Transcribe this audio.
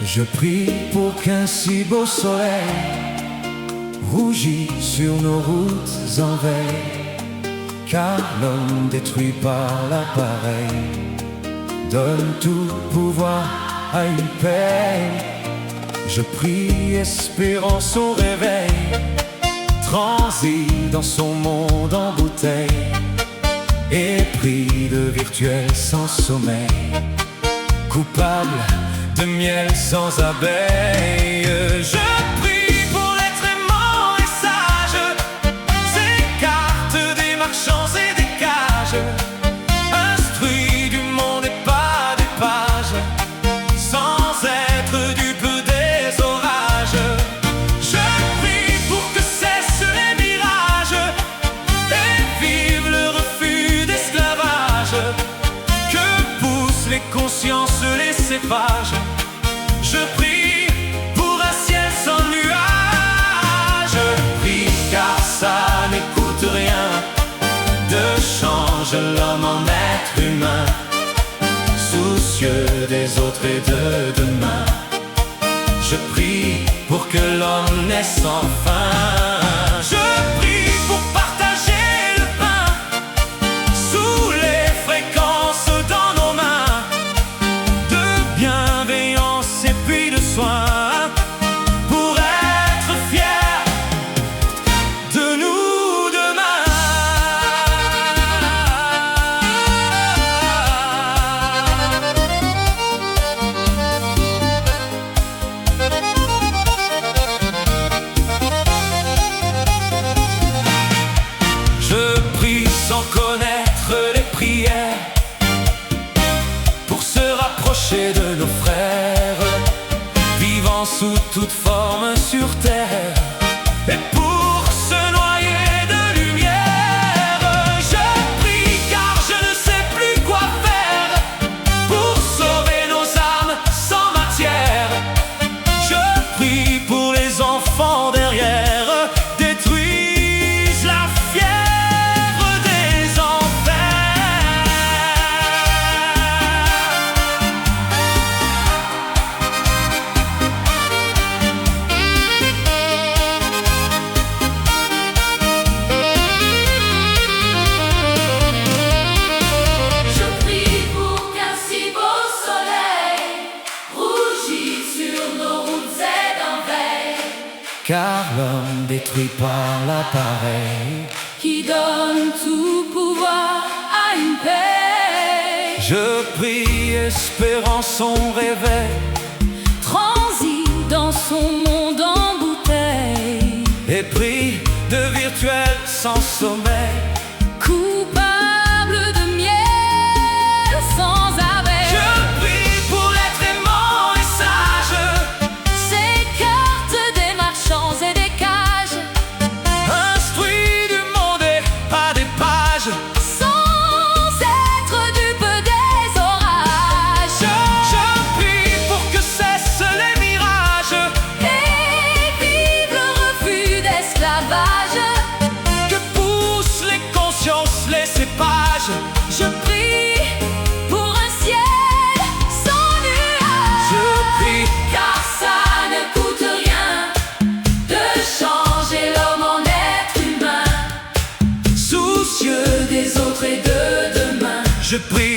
Je prie pour qu'un si beau soleil rougit sur nos routes en veille, car l'homme détruit par l'appareil donne tout pouvoir à une paix. Je prie espérant son réveil, transit dans son monde en bouteille, épris de virtuel sans sommeil, coupable de miel sans abeilles. Je prie pour l'être aimant et sage, s'écarte des marchands et des cages, instruit du monde et pas des pages, sans être dupe des orages. Je prie pour que cessent les mirages et vive le refus d'esclavage, que poussent les consciences, les cépages. Je prie pour un ciel sans nuages. Je prie car ça n'écoute rien de changer l'homme en être humain, soucieux des autres et de demain. Je prie pour que l'homme naisse enfin. Je prie pour partager le pain sous les fréquences dans nos mains, de bienveillance et puis de soin, pour être fiers de nous demain. Je prie sans connaître les prières, pour se rapprocher de nos frères, vivant sous toute forme sur terre, et pour se noyer de lumière. Je prie car je ne sais plus quoi faire pour sauver nos âmes sans matière. Je prie pour les enfants derrière, détruisent la fièvre des enfers. Je prie pour qu'un si beau soleil rougisse sur nos routes et en veille, Car l'homme détruit par l'appareil. qui donne tout pouvoir à une paix. Je prie espérant son réveil, Transit dans son monde en bouteille, épris de virtuel sans sommeil, coupable de miel sans abeille. je prie pour l'être aimant et sage, S'écarte des marchands et des cages, instruit du monde et pas des pages. sans être dupe des orages, Je prie pour que cessent les mirages, et vive le refus d'esclavage. que poussent les consciences, les cépages. Je prie pour un ciel sans nuages. Je prie car ça ne coûte rien de changer l'homme en être humain, soucieux des autres et de demain. Je prie